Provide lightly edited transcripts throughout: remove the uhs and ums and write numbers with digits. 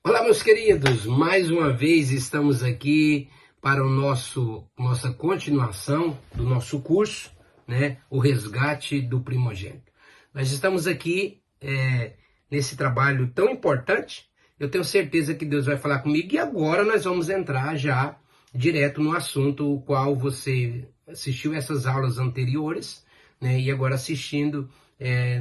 Olá, meus queridos, mais uma vez estamos aqui para nossa continuação do nosso curso, né? O resgate do primogênito. Nós estamos aqui nesse trabalho tão importante. Eu tenho certeza que Deus vai falar comigo e agora nós vamos entrar já direto no assunto o qual você assistiu essas aulas anteriores, né? E agora assistindo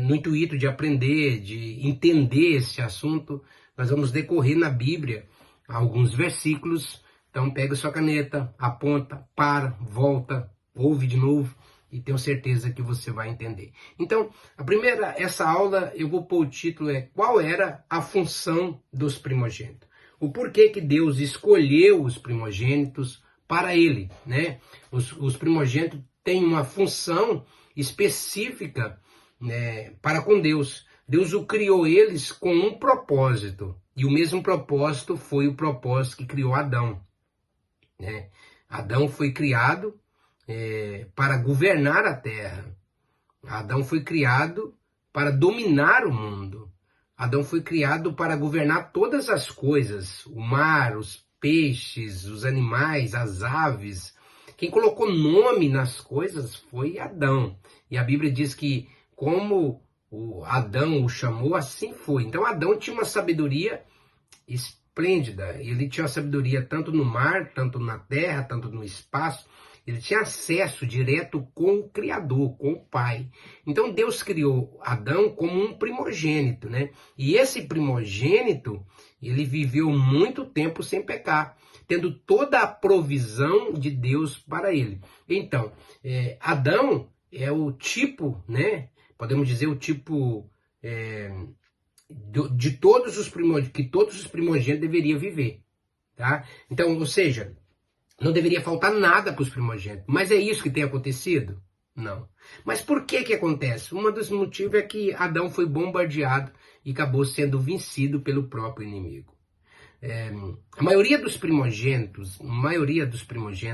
no intuito de aprender, de entender esse assunto. Nós vamos decorrer na Bíblia alguns versículos. Então pega sua caneta, aponta, para, volta, ouve de novo e tenho certeza que você vai entender. Então, essa aula eu vou pôr o título qual era a função dos primogênitos? O porquê que Deus escolheu os primogênitos para ele, né? Os primogênitos têm uma função específica, né, para com Deus. Deus o criou eles com um propósito. E o mesmo propósito foi o propósito que criou Adão, né? Adão foi criado para governar a terra. Adão foi criado para dominar o mundo. Adão foi criado para governar todas as coisas. O mar, os peixes, os animais, as aves. Quem colocou nome nas coisas foi Adão. E a Bíblia diz que como o Adão o chamou, assim foi. Então Adão tinha uma sabedoria esplêndida. Ele tinha uma sabedoria tanto no mar, tanto na terra, tanto no espaço. Ele tinha acesso direto com o Criador, com o Pai. Então Deus criou Adão como um primogênito, né? E esse primogênito, ele viveu muito tempo sem pecar, tendo toda a provisão de Deus para ele. Então, Adão é o tipo, né? Podemos dizer o tipo de todos os primogênitos, que todos os primogênitos deveriam viver, tá? Então, ou seja, não deveria faltar nada para os primogênitos. Mas é isso que tem acontecido? Não. Mas por que que acontece? Um dos motivos é que Adão foi bombardeado e acabou sendo vencido pelo próprio inimigo. A maioria dos primogênitos,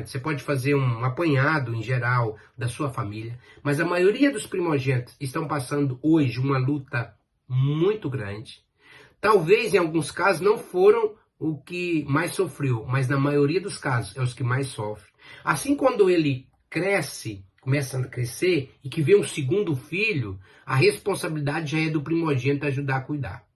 você pode fazer um apanhado em geral da sua família, mas a maioria dos primogênitos estão passando hoje uma luta muito grande. Talvez em alguns casos não foram o que mais sofreu, mas na maioria dos casos é os que mais sofrem. Assim, quando ele cresce, começa a crescer e que vê um segundo filho, a responsabilidade já é do primogênito ajudar a cuidar.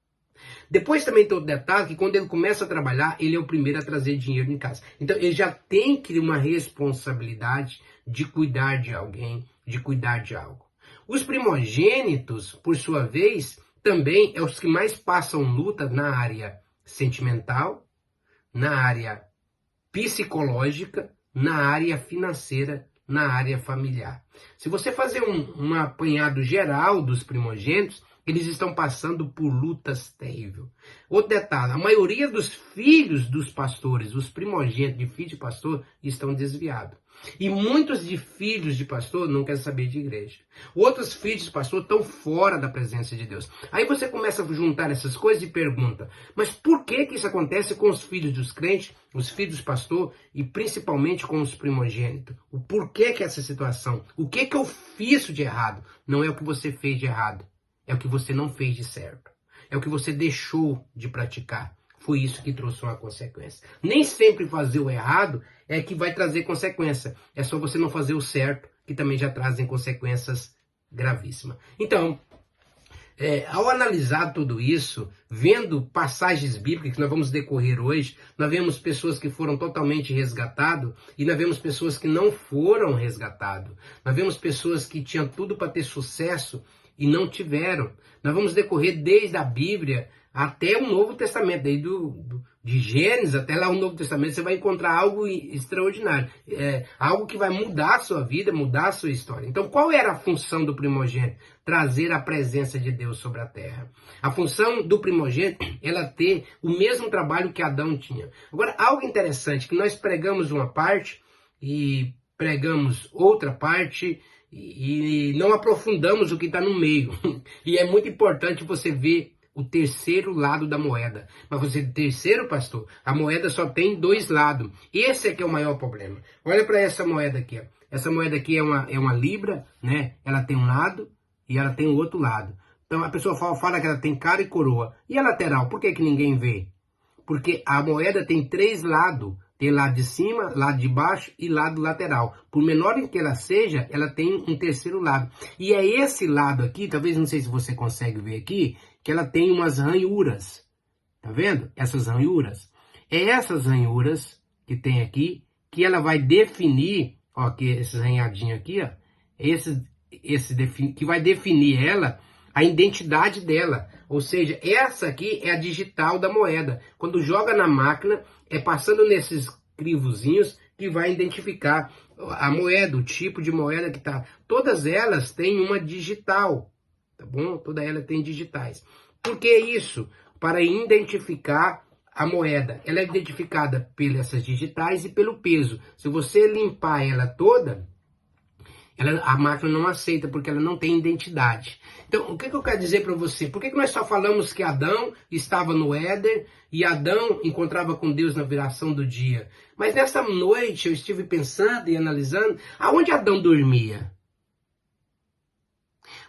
Depois também tem outro detalhe que quando ele começa a trabalhar, ele é o primeiro a trazer dinheiro em casa. Então ele já tem que ter uma responsabilidade de cuidar de alguém, de cuidar de algo. Os primogênitos, por sua vez, também é os que mais passam luta na área sentimental, na área psicológica, na área financeira, na área familiar. Se você fazer um apanhado geral dos primogênitos, eles estão passando por lutas terríveis. Outro detalhe, a maioria dos filhos dos pastores, os primogênitos de filho de pastor, estão desviados. E muitos de filhos de pastor não querem saber de igreja. Outros filhos de pastor estão fora da presença de Deus. Aí você começa a juntar essas coisas e pergunta, mas por que que isso acontece com os filhos dos crentes, os filhos dos pastor e principalmente com os primogênitos? O porquê que essa situação? O que que eu fiz de errado? Não é o que você fez de errado. É o que você não fez de certo. É o que você deixou de praticar. Foi isso que trouxe uma consequência. Nem sempre fazer o errado é que vai trazer consequência. É só você não fazer o certo, que também já trazem consequências gravíssimas. Então, ao analisar tudo isso, vendo passagens bíblicas que nós vamos decorrer hoje, nós vemos pessoas que foram totalmente resgatadas e nós vemos pessoas que não foram resgatadas. Nós vemos pessoas que tinham tudo para ter sucesso e não tiveram. Nós vamos decorrer desde a Bíblia até o Novo Testamento, desde de Gênesis até lá o Novo Testamento, você vai encontrar algo extraordinário, algo que vai mudar a sua vida, mudar a sua história. Então, qual era a função do primogênito? Trazer a presença de Deus sobre a terra. A função do primogênito, ela ter o mesmo trabalho que Adão tinha. Agora, algo interessante, que nós pregamos uma parte e pregamos outra parte, e não aprofundamos o que está no meio. E é muito importante você ver o terceiro lado da moeda. Mas você, terceiro, pastor, a moeda só tem dois lados. Esse é que é o maior problema. Olha para essa moeda aqui. Ó. Essa moeda aqui é uma libra, né? Ela tem um lado e ela tem o outro lado. Então a pessoa fala que ela tem cara e coroa. E a lateral, por que que ninguém vê? Porque a moeda tem 3 lados. Tem lado de cima, lado de baixo e lado lateral. Por menor que ela seja, ela tem um terceiro lado. E é esse lado aqui, talvez não sei se você consegue ver aqui, que ela tem umas ranhuras. Tá vendo? Essas ranhuras. É essas ranhuras que tem aqui que ela vai definir, ó, aqui, esses arranhadinhos aqui, ó, que vai definir ela, a identidade dela. Ou seja, essa aqui é a digital da moeda. Quando joga na máquina, é passando nesses crivozinhos que vai identificar a moeda, o tipo de moeda que tá. Todas elas têm uma digital, tá bom? Toda ela tem digitais. Por que isso? Para identificar a moeda. Ela é identificada pelas digitais e pelo peso. Se você limpar ela toda, a máquina não aceita, porque ela não tem identidade. Então, o que eu quero dizer para você? Por que nós só falamos que Adão estava no Éden e Adão encontrava com Deus na viração do dia? Mas nessa noite eu estive pensando e analisando, aonde Adão dormia?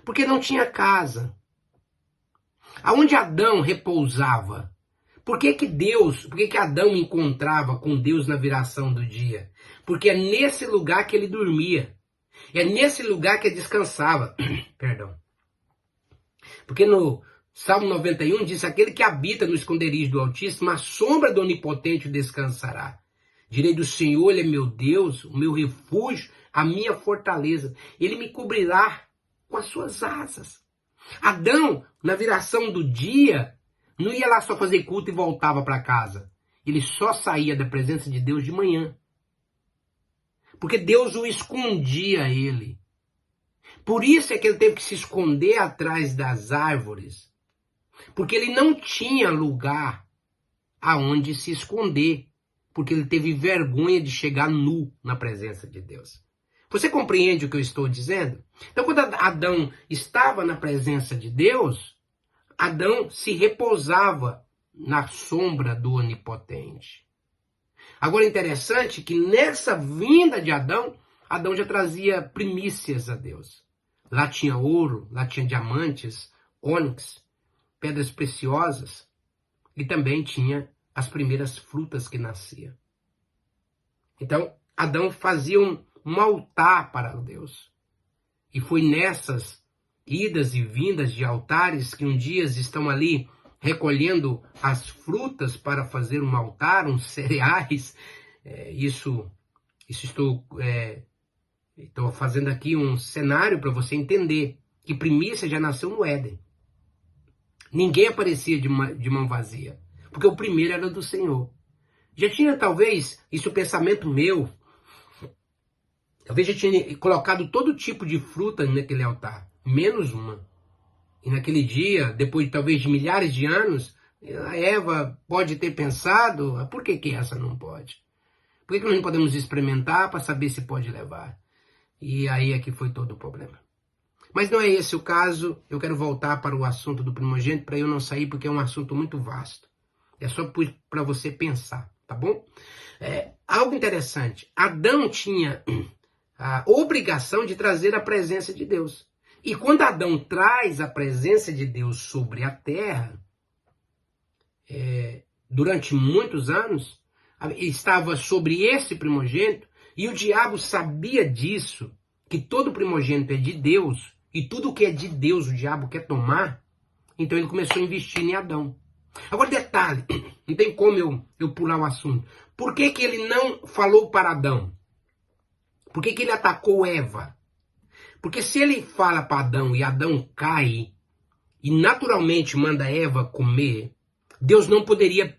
Porque não tinha casa. Aonde Adão repousava? Por que Adão encontrava com Deus na viração do dia? Porque é nesse lugar que ele dormia. É nesse lugar que ele descansava. Perdão. Porque no Salmo 91 diz: aquele que habita no esconderijo do Altíssimo, a sombra do Onipotente descansará. Direi do Senhor, Ele é meu Deus, o meu refúgio, a minha fortaleza. Ele me cobrirá com as suas asas. Adão, na viração do dia, não ia lá só fazer culto e voltava para casa. Ele só saía da presença de Deus de manhã. Porque Deus o escondia a ele. Por isso é que ele teve que se esconder atrás das árvores. Porque ele não tinha lugar aonde se esconder. Porque ele teve vergonha de chegar nu na presença de Deus. Você compreende o que eu estou dizendo? Então, quando Adão estava na presença de Deus, Adão se repousava na sombra do Onipotente. Agora, é interessante que nessa vinda de Adão, Adão já trazia primícias a Deus. Lá tinha ouro, lá tinha diamantes, ônix, pedras preciosas, e também tinha as primeiras frutas que nasciam. Então, Adão fazia um altar para Deus. E foi nessas idas e vindas de altares que um dia estão ali recolhendo as frutas para fazer um altar, uns cereais. Estou fazendo aqui um cenário para você entender que primícia já nasceu no Éden. Ninguém aparecia de mão vazia, porque o primeiro era do Senhor. Já tinha talvez, isso é pensamento meu, talvez já tinha colocado todo tipo de fruta naquele altar, menos uma. E naquele dia, depois talvez de milhares de anos, a Eva pode ter pensado, por que essa não pode? Por que nós não podemos experimentar para saber se pode levar? E aí é que foi todo o problema. Mas não é esse o caso. Eu quero voltar para o assunto do primogênito para eu não sair, porque é um assunto muito vasto. É só para você pensar, tá bom? Algo interessante. Adão tinha a obrigação de trazer a presença de Deus. E quando Adão traz a presença de Deus sobre a terra, durante muitos anos, estava sobre esse primogênito, e o diabo sabia disso, que todo primogênito é de Deus, e tudo que é de Deus o diabo quer tomar, então ele começou a investir em Adão. Agora detalhe, não tem como eu pular o assunto. Por que ele não falou para Adão? Por que ele atacou Eva? Porque se ele fala para Adão e Adão cai, e naturalmente manda Eva comer, Deus não poderia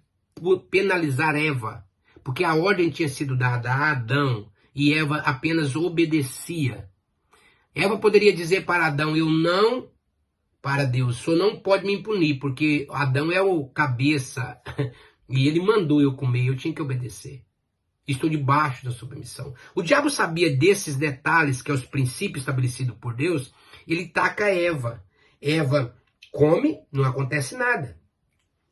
penalizar Eva, porque a ordem tinha sido dada a Adão e Eva apenas obedecia. Eva poderia dizer para Adão: eu não, para Deus, o senhor não pode me punir, porque Adão é o cabeça e ele mandou eu comer, eu tinha que obedecer. Estou debaixo da submissão. O diabo sabia desses detalhes, que é os princípios estabelecidos por Deus. Ele taca Eva. Eva come, não acontece nada.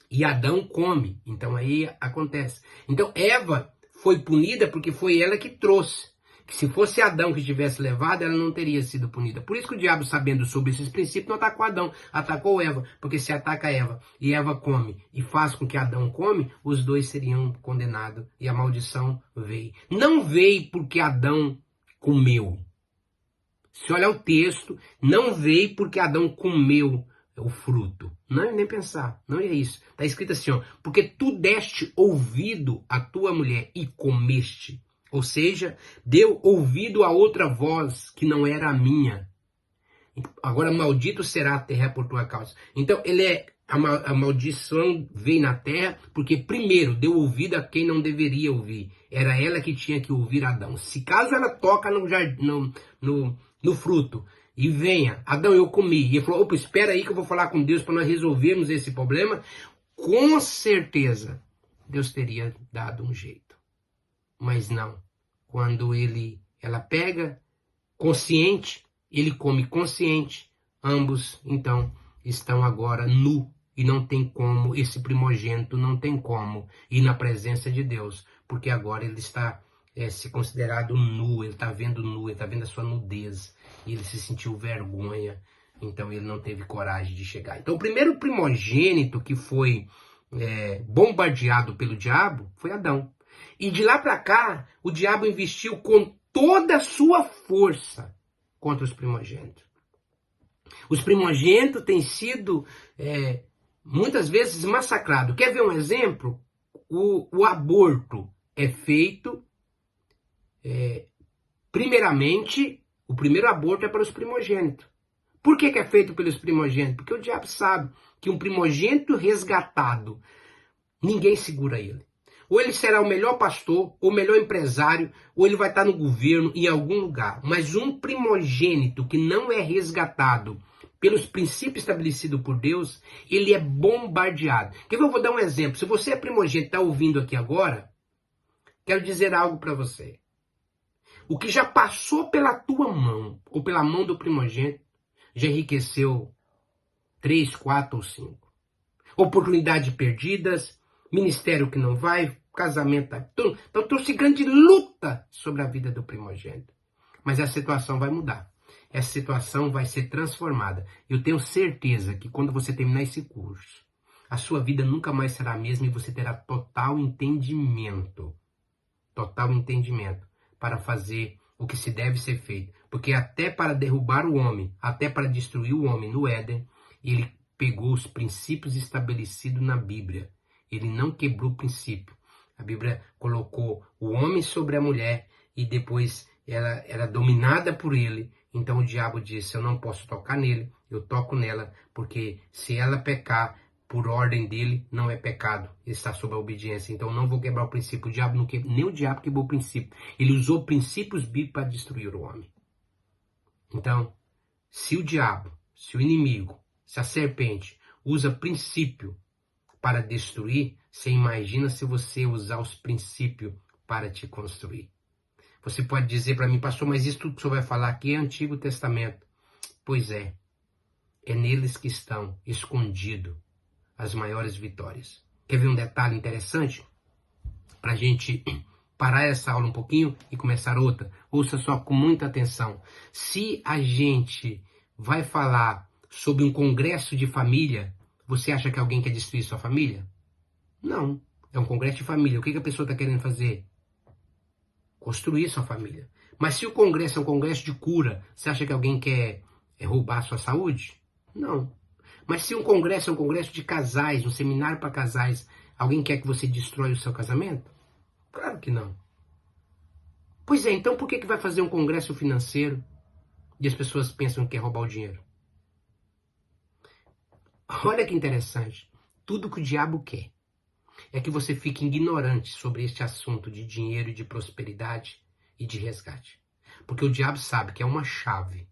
E Adão come, então aí acontece. Então Eva foi punida porque foi ela que trouxe. Que se fosse Adão que tivesse levado, ela não teria sido punida. Por isso que o diabo, sabendo sobre esses princípios, não atacou Adão, atacou Eva. Porque se ataca Eva e Eva come e faz com que Adão come, os dois seriam condenados e a maldição veio. Não veio porque Adão comeu. Se olhar o texto, não veio porque Adão comeu o fruto. Não é nem pensar, não é isso. Está escrito assim, ó, porque tu deste ouvido à tua mulher e comeste. Ou seja, deu ouvido a outra voz que não era a minha. Agora maldito será a terra por tua causa. Então a maldição veio na terra porque primeiro deu ouvido a quem não deveria ouvir. Era ela que tinha que ouvir Adão. Se caso ela toca no fruto e venha, Adão, eu comi. E ele falou, opa, espera aí que eu vou falar com Deus para nós resolvermos esse problema. Com certeza, Deus teria dado um jeito. Mas não. Quando ela pega, consciente, ele come consciente. Ambos, então, estão agora nu. E não tem como, esse primogênito não tem como ir na presença de Deus. Porque agora ele está se considerado nu, ele está vendo nu, ele está vendo a sua nudez. E ele se sentiu vergonha. Então ele não teve coragem de chegar. Então o primeiro primogênito que foi bombardeado pelo diabo foi Adão. E de lá para cá, o diabo investiu com toda a sua força contra os primogênitos. Os primogênitos têm sido muitas vezes massacrados. Quer ver um exemplo? O aborto é feito, primeiramente, o primeiro aborto é para os primogênitos. Por que é feito pelos primogênitos? Porque o diabo sabe que um primogênito resgatado, ninguém segura ele. Ou ele será o melhor pastor, ou o melhor empresário, ou ele vai estar no governo, em algum lugar. Mas um primogênito que não é resgatado pelos princípios estabelecidos por Deus, ele é bombardeado. Quer ver? Eu vou dar um exemplo. Se você é primogênito e está ouvindo aqui agora, quero dizer algo para você. O que já passou pela tua mão, ou pela mão do primogênito, já enriqueceu 3, 4 ou 5. Oportunidades perdidas, ministério que não vai, casamento. Então trouxe grande luta sobre a vida do primogênito. Mas a situação vai mudar. Essa situação vai ser transformada. Eu tenho certeza que quando você terminar esse curso, a sua vida nunca mais será a mesma e você terá total entendimento. Total entendimento para fazer o que se deve ser feito. Porque até para derrubar o homem, até para destruir o homem no Éden, ele pegou os princípios estabelecidos na Bíblia. Ele não quebrou o princípio. A Bíblia colocou o homem sobre a mulher e depois ela era dominada por ele. Então o diabo disse, eu não posso tocar nele, eu toco nela, porque se ela pecar por ordem dele, não é pecado, está sob a obediência. Então não vou quebrar o princípio. O diabo não quebrou, nem o diabo quebrou o princípio. Ele usou princípios bíblicos para destruir o homem. Então, se o diabo, se o inimigo, se a serpente usa princípio para destruir, você imagina se você usar os princípios para te construir. Você pode dizer para mim, pastor, mas isso tudo que o senhor vai falar aqui é Antigo Testamento. Pois é neles que estão escondidos as maiores vitórias. Quer ver um detalhe interessante? Para a gente parar essa aula um pouquinho e começar outra. Ouça só com muita atenção. Se a gente vai falar sobre um congresso de família, você acha que alguém quer destruir sua família? Não. É um congresso de família. O que a pessoa está querendo fazer? Construir sua família. Mas se o congresso é um congresso de cura, você acha que alguém quer roubar a sua saúde? Não. Mas se um congresso é um congresso de casais, um seminário para casais, alguém quer que você destrói o seu casamento? Claro que não. Pois é, então por que vai fazer um congresso financeiro e as pessoas pensam que quer roubar o dinheiro? Olha que interessante. Tudo que o diabo quer é que você fique ignorante sobre este assunto de dinheiro e de prosperidade e de resgate. Porque o diabo sabe que é uma chave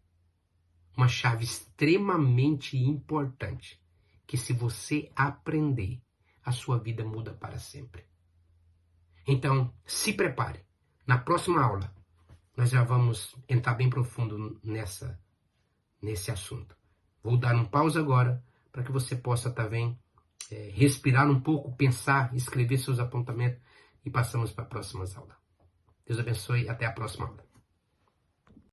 extremamente importante, que se você aprender, a sua vida muda para sempre. Então, se prepare. Na próxima aula, nós já vamos entrar bem profundo nesse assunto. Vou dar um pausa agora, para que você possa também respirar um pouco, pensar, escrever seus apontamentos e passamos para a próxima aula. Deus abençoe, até a próxima aula.